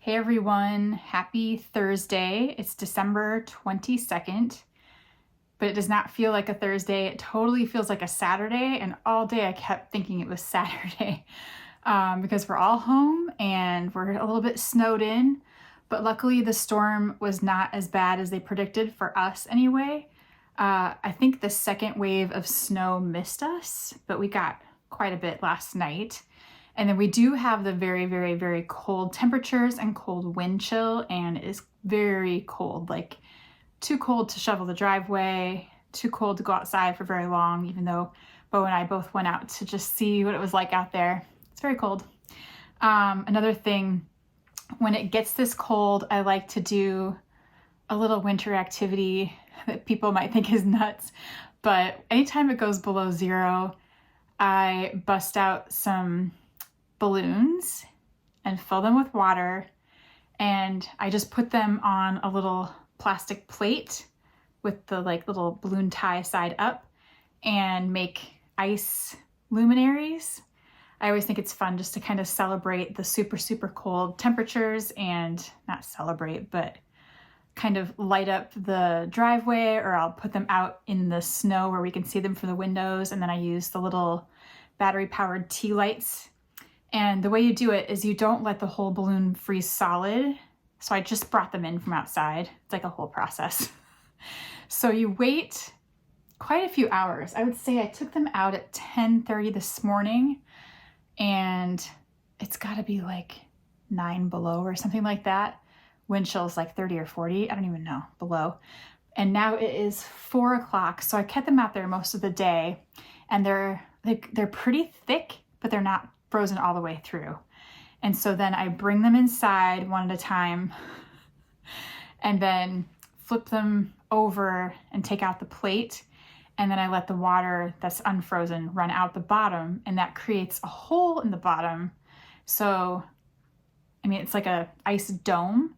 Hey everyone, happy Thursday. It's December 22nd, but it does not feel like a Thursday. It totally feels like a Saturday, and all day I kept thinking it was Saturday because we're all home and we're a little bit snowed in, but luckily the storm was not as bad as they predicted for us anyway. I think the second wave of snow missed us, but we got quite a bit last night. And then we do have the very, very, very cold temperatures and cold wind chill, and it is very cold, like too cold to shovel the driveway, too cold to go outside for very long, even though Bo and I both went out to just see what it was like out there. It's very cold. Another thing, when it gets this cold, I like to do a little winter activity that people might think is nuts, but anytime it goes below zero, I bust out some balloons and fill them with water, and I just put them on a little plastic plate with the little balloon tie side up and make ice luminaries. I always think it's fun just to kind of celebrate the super, super cold temperatures, and not celebrate, but kind of light up the driveway, or I'll put them out in the snow where we can see them from the windows, and then I use the little battery powered tea lights. And the way you do it is you don't let the whole balloon freeze solid. So I just brought them in from outside. It's like a whole process. So you wait quite a few hours. I would say I took them out at 10:30 this morning, and it's gotta be like 9 below or something like that. Wind chill's like 30 or 40, I don't even know, below. And now it is 4 o'clock. So I kept them out there most of the day, and they're pretty thick, but they're not frozen all the way through. And so then I bring them inside one at a time and then flip them over and take out the plate. And then I let the water that's unfrozen run out the bottom, and that creates a hole in the bottom. So, I mean, it's like a ice dome.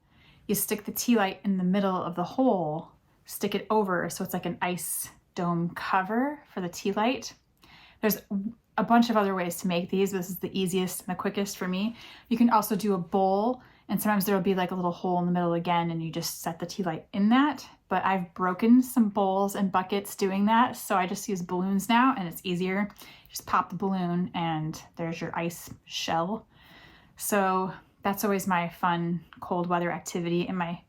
You stick the tea light in the middle of the hole, stick it over, so it's like an ice dome cover for the tea light. There's a bunch of other ways to make these. This is the easiest and the quickest for me. You can also do a bowl, and sometimes there'll be like a little hole in the middle again, and you just set the tea light in that. But I've broken some bowls and buckets doing that, so I just use balloons now, and it's easier. Just pop the balloon and there's your ice shell. So that's always my fun cold weather activity, and my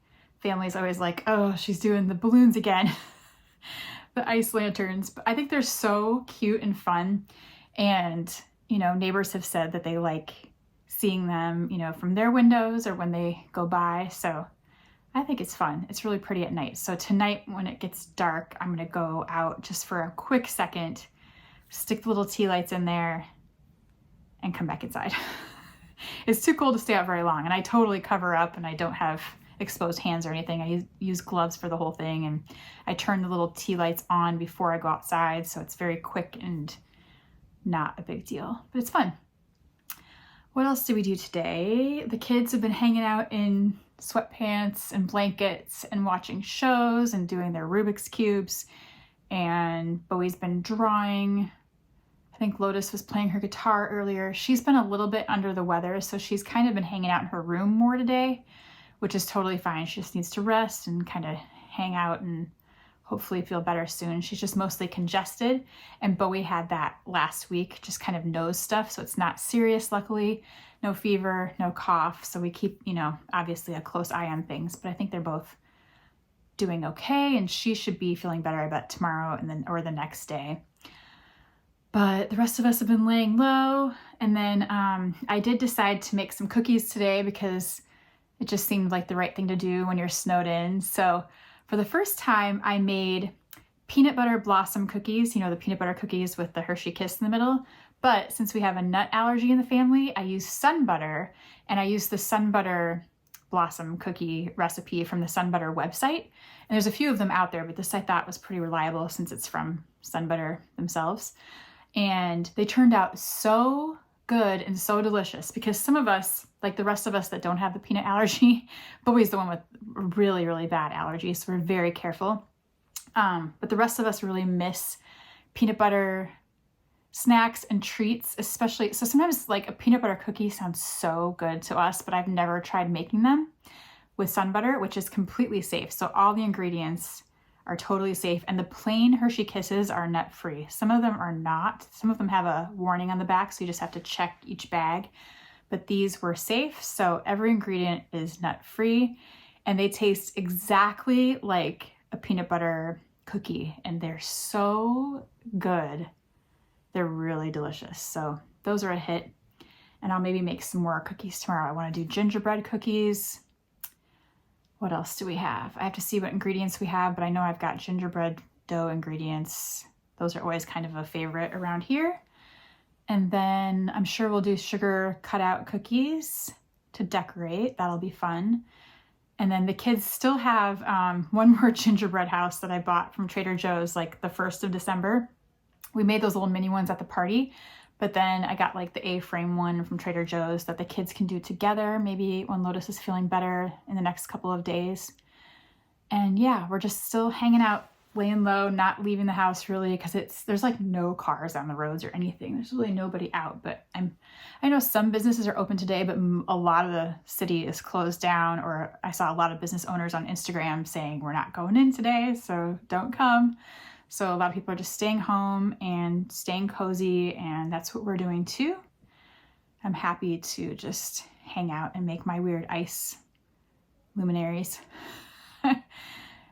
family's always like, oh, she's doing the balloons again. The ice lanterns. But I think they're so cute and fun. And, neighbors have said that they like seeing them, from their windows or when they go by. So I think it's fun. It's really pretty at night. So tonight when it gets dark, I'm going to go out just for a quick second, stick the little tea lights in there, and come back inside. It's too cold to stay out very long. And I totally cover up, and I don't have exposed hands or anything. I use gloves for the whole thing, and I turn the little tea lights on before I go outside. So it's very quick and not a big deal, but it's fun. What else did we do today? The kids have been hanging out in sweatpants and blankets and watching shows and doing their Rubik's Cubes, and Bowie's been drawing. I think Lotus was playing her guitar earlier. She's been a little bit under the weather, so she's kind of been hanging out in her room more today, which is totally fine. She just needs to rest and kind of hang out and hopefully feel better soon. She's just mostly congested, and Bowie had that last week, just kind of nose stuff, so it's not serious, luckily. No fever, no cough, so we keep, obviously a close eye on things, but I think they're both doing okay, and she should be feeling better, I bet, tomorrow or the next day. But the rest of us have been laying low, and then I did decide to make some cookies today because it just seemed like the right thing to do when you're snowed in. So for the first time, I made peanut butter blossom cookies, the peanut butter cookies with the Hershey Kiss in the middle. But since we have a nut allergy in the family, I use Sunbutter, and I use the Sunbutter Blossom cookie recipe from the Sunbutter website. And there's a few of them out there, but this I thought was pretty reliable since it's from Sunbutter themselves. And they turned out so good and so delicious, because some of us, like the rest of us that don't have the peanut allergy, Bowie's the one with really, really bad allergies, so we're very careful. But the rest of us really miss peanut butter snacks and treats, especially. So sometimes like a peanut butter cookie sounds so good to us, but I've never tried making them with Sunbutter, which is completely safe. So all the ingredients are totally safe, and the plain Hershey Kisses are nut-free. Some of them are not. Some of them have a warning on the back, so you just have to check each bag. But these were safe, so every ingredient is nut-free, and they taste exactly like a peanut butter cookie, and they're so good. They're really delicious. So those are a hit, and I'll maybe make some more cookies tomorrow. I want to do gingerbread cookies. What else do we have? I have to see what ingredients we have, but I know I've got gingerbread dough ingredients. Those are always kind of a favorite around here. And then I'm sure we'll do sugar cutout cookies to decorate. That'll be fun. And then the kids still have one more gingerbread house that I bought from Trader Joe's like the 1st of December. We made those little mini ones at the party, but then I got like the A-frame one from Trader Joe's that the kids can do together, maybe when Lotus is feeling better in the next couple of days. And yeah, we're just still hanging out, laying low, not leaving the house really, because there's like no cars on the roads or anything. There's really nobody out, but I know some businesses are open today, but a lot of the city is closed down, or I saw a lot of business owners on Instagram saying we're not going in today, so don't come. So a lot of people are just staying home and staying cozy, and that's what we're doing too. I'm happy to just hang out and make my weird ice luminaries.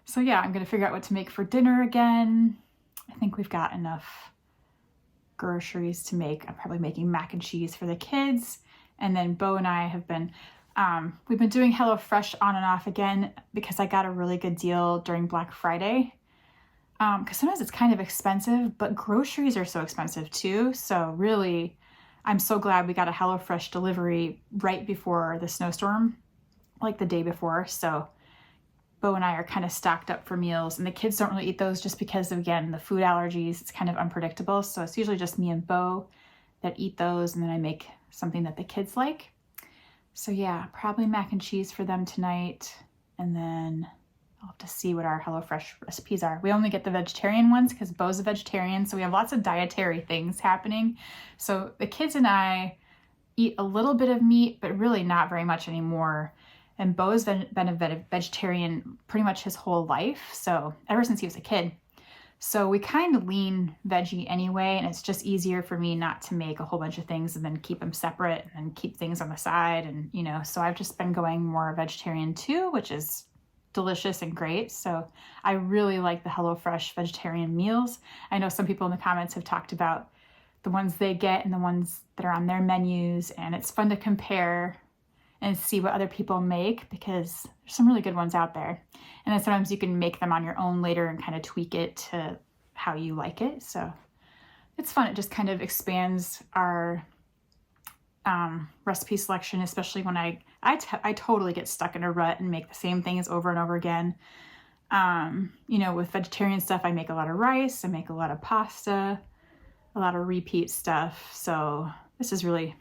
So yeah, I'm gonna figure out what to make for dinner again. I think we've got enough groceries to make. I'm probably making mac and cheese for the kids. And then Bo and I have been, we've been doing HelloFresh on and off again because I got a really good deal during Black Friday. Because sometimes it's kind of expensive, but groceries are so expensive too. So really, I'm so glad we got a HelloFresh delivery right before the snowstorm, like the day before. So Bo and I are kind of stocked up for meals, and the kids don't really eat those just because of, again, the food allergies. It's kind of unpredictable. So it's usually just me and Bo that eat those, and then I make something that the kids like. So yeah, probably mac and cheese for them tonight, and then I'll have to see what our HelloFresh recipes are. We only get the vegetarian ones because Bo's a vegetarian, so we have lots of dietary things happening. So the kids and I eat a little bit of meat, but really not very much anymore. And Bo's been a vegetarian pretty much his whole life, so ever since he was a kid. So we kind of lean veggie anyway, and it's just easier for me not to make a whole bunch of things and then keep them separate and keep things on the side. And, you know, so I've just been going more vegetarian too, which is delicious and great. So I really like the HelloFresh vegetarian meals. I know some people in the comments have talked about the ones they get and the ones that are on their menus, and it's fun to compare and see what other people make because there's some really good ones out there. And then sometimes you can make them on your own later and kind of tweak it to how you like it. So it's fun. It just kind of expands our recipe selection, especially when I totally get stuck in a rut and make the same things over and over again. You know, with vegetarian stuff, I make a lot of rice, I make a lot of pasta, a lot of repeat stuff. So this is really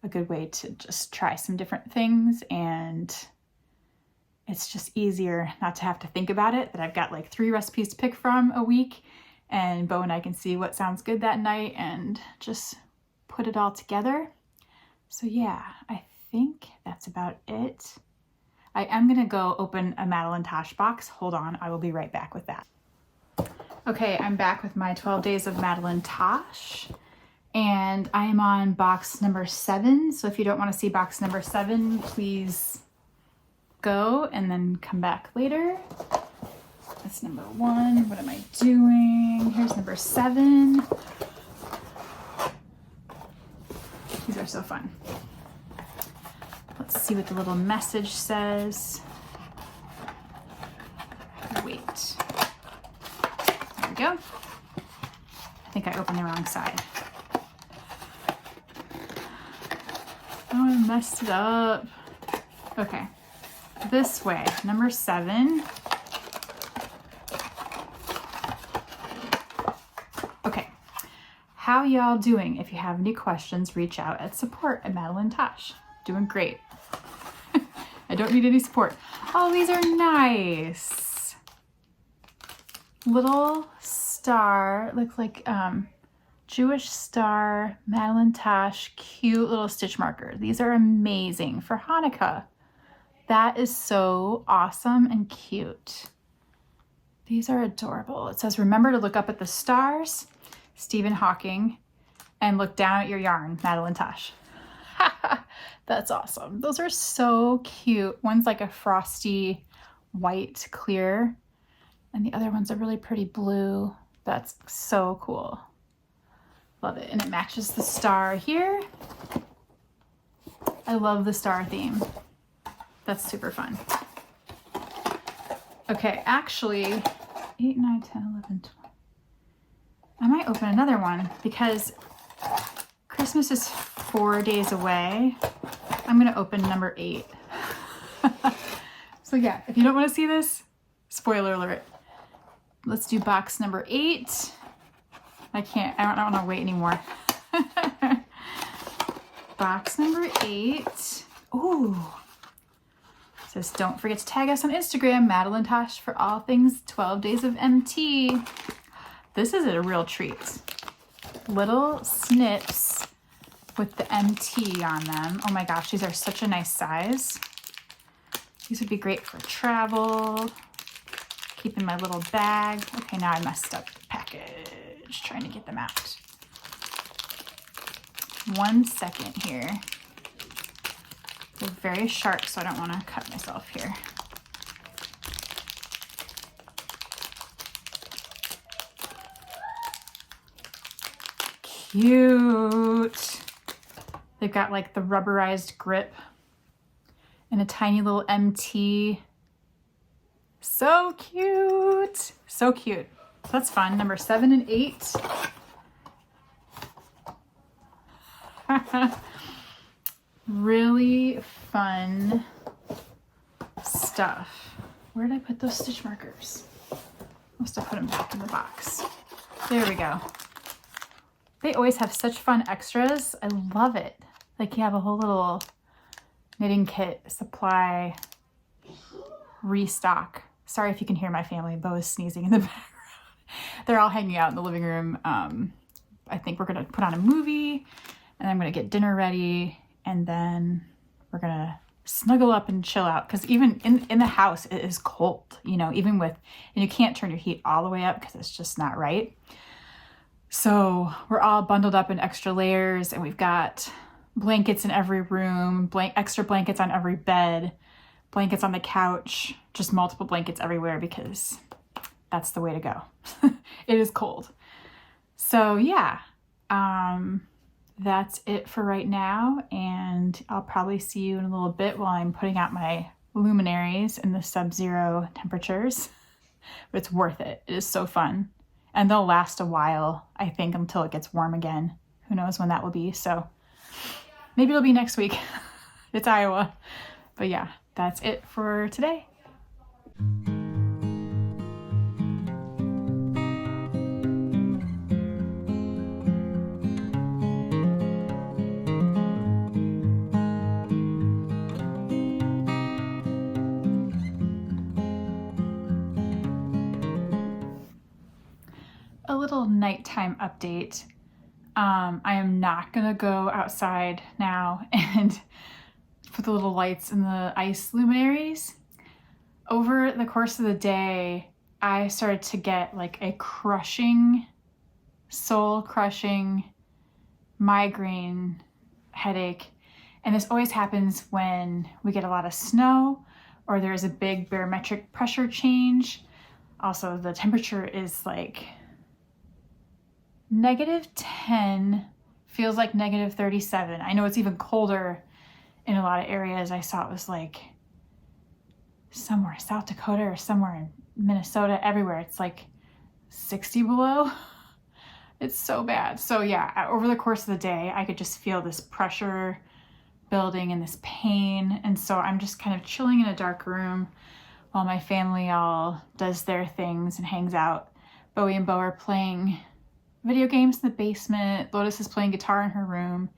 a good way to just try some different things, and it's just easier not to have to think about it, that I've got like 3 recipes to pick from a week, and Bo and I can see what sounds good that night and just put it all together. So yeah, I think that's about it. I am gonna go open a Madeline Tosh box. Hold on, I will be right back with that. Okay, I'm back with my 12 days of Madeline Tosh, and I am on box number 7. So if you don't want to see box number 7, please go and then come back later. That's number 1. What am I doing? Here's number 7. These are so fun. Let's see what the little message says. Wait. There we go. I think I opened the wrong side. Oh, I messed it up. Okay. This way. Number 7. Okay. How y'all doing? If you have any questions, reach out at support@Madeline Tosh. Doing great. I don't need any support. Oh, these are nice. Little star. Looks like Jewish Star, Madeline Tosh, cute little stitch marker. These are amazing for Hanukkah. That is so awesome and cute. These are adorable. It says, remember to look up at the stars, Stephen Hawking, and look down at your yarn, Madeline Tosh. That's awesome. Those are so cute. One's like a frosty white clear, and the other one's a really pretty blue. That's so cool. Love it. And it matches the star here. I love the star theme. That's super fun. Okay, actually, 8, 9, 10, 11, 12. I might open another one because Christmas is 4 days away. I'm gonna open number 8. So yeah, if you don't want to see this, spoiler alert. Let's do box number 8. I don't want to wait anymore. Box number 8. Ooh. It says, don't forget to tag us on Instagram, Madeline Tosh, for all things 12 days of MT. This is a real treat. Little snips with the MT on them. Oh my gosh, these are such a nice size. These would be great for travel. Keep in my little bag. Okay, now I messed up the package, trying to get them out. 1 second here. They're very sharp, so I don't want to cut myself here. Cute. They've got like the rubberized grip and a tiny little MT. So cute. So cute. That's fun. Number 7 and 8. Really fun stuff. Where did I put those stitch markers? Must have put them back in the box. There we go. They always have such fun extras. I love it. Like you have a whole little knitting kit supply restock. Sorry if you can hear my family. Bo is sneezing in the background. They're all hanging out in the living room. I think we're gonna put on a movie and I'm gonna get dinner ready and then we're gonna snuggle up and chill out because even in the house it is cold, you know, even with, and you can't turn your heat all the way up because it's just not right. So we're all bundled up in extra layers and we've got blankets in every room, extra blankets on every bed, blankets on the couch, just multiple blankets everywhere because that's the way to go. It is cold. So yeah, that's it for right now. And I'll probably see you in a little bit while I'm putting out my luminaries in the sub-zero temperatures. But it's worth it. It is so fun. And they'll last a while, I think, until it gets warm again. Who knows when that will be. So maybe it'll be next week. It's Iowa. But yeah, that's it for today. A little nighttime update. I am not gonna go outside now and put the little lights in the ice luminaries. Over the course of the day, I started to get like a crushing, soul crushing migraine headache. And this always happens when we get a lot of snow or there's a big barometric pressure change. Also, the temperature is like -10, feels like -37. I know it's even colder in a lot of areas. I saw it was like somewhere South Dakota or somewhere in Minnesota, everywhere. It's like 60 below. It's so bad. So yeah, over the course of the day, I could just feel this pressure building and this pain. And so I'm just kind of chilling in a dark room while my family all does their things and hangs out. Bowie and Bo are playing video games in the basement. Lotus is playing guitar in her room.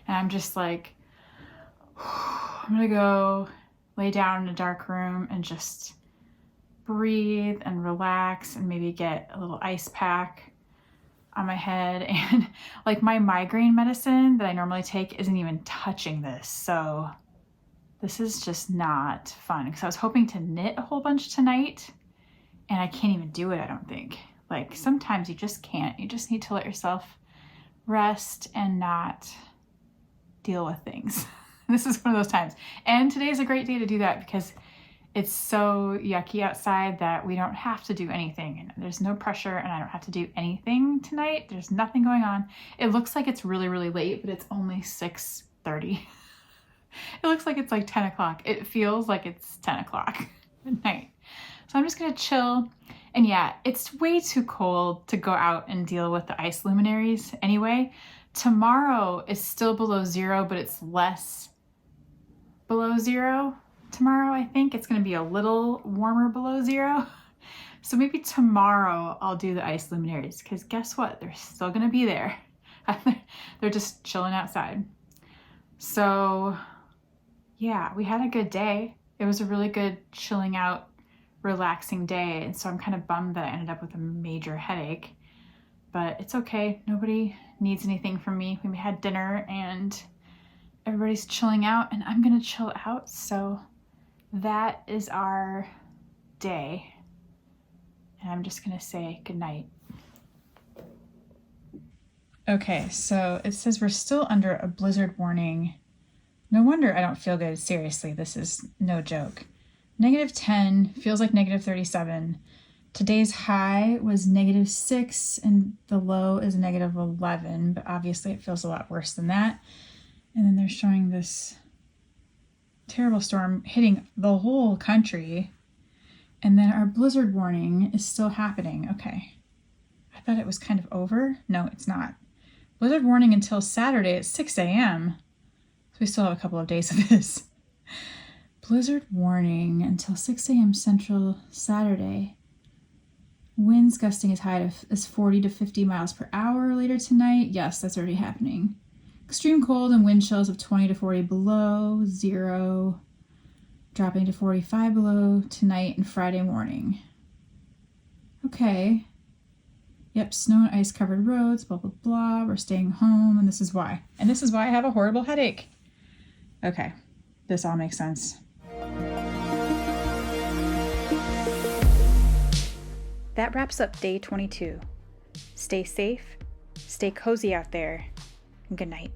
And I'm just like, I'm gonna go lay down in a dark room and just breathe and relax and maybe get a little ice pack. on my head, and like my migraine medicine that I normally take isn't even touching this. So this is just not fun, because I was hoping to knit a whole bunch tonight and I can't even do it, I don't think. Like sometimes you just can't. You just need to let yourself rest and not deal with things. This is one of those times. And today's a great day to do that because it's so yucky outside that we don't have to do anything. And there's no pressure and I don't have to do anything tonight. There's nothing going on. It looks like it's really, really late, but it's only 6:30. It looks like it's like 10 o'clock. It feels like it's 10 o'clock at night. So I'm just gonna chill. And yeah, it's way too cold to go out and deal with the ice luminaries anyway. Tomorrow is still below zero, but it's less below zero tomorrow. I think it's gonna be a little warmer below zero. So maybe tomorrow I'll do the ice luminaries, because guess what? They're still gonna be there. They're just chilling outside. So yeah, we had a good day. It was a really good chilling out, relaxing day. And so I'm kind of bummed that I ended up with a major headache, but it's okay. Nobody needs anything from me. We had dinner and everybody's chilling out, and I'm gonna chill out. So that is our day. And I'm just gonna say goodnight. Okay, so it says we're still under a blizzard warning. No wonder I don't feel good. Seriously, this is no joke. -10, feels like -37. Today's high was -6 and the low is -11, but obviously it feels a lot worse than that. And then they're showing this terrible storm hitting the whole country. And then our blizzard warning is still happening. Okay. I thought it was kind of over. No, it's not. Blizzard warning until Saturday at 6 a.m. So we still have a couple of days of this. Blizzard warning until 6 a.m. Central Saturday. Winds gusting as high as 40 to 50 miles per hour later tonight. Yes, that's already happening. Extreme cold and wind chills of 20 to 40 below zero. Dropping to 45 below tonight and Friday morning. Okay. Yep, snow and ice covered roads, blah, blah, blah. We're staying home, and this is why. And this is why I have a horrible headache. Okay, this all makes sense. That wraps up day 22. Stay safe, stay cozy out there, and good night.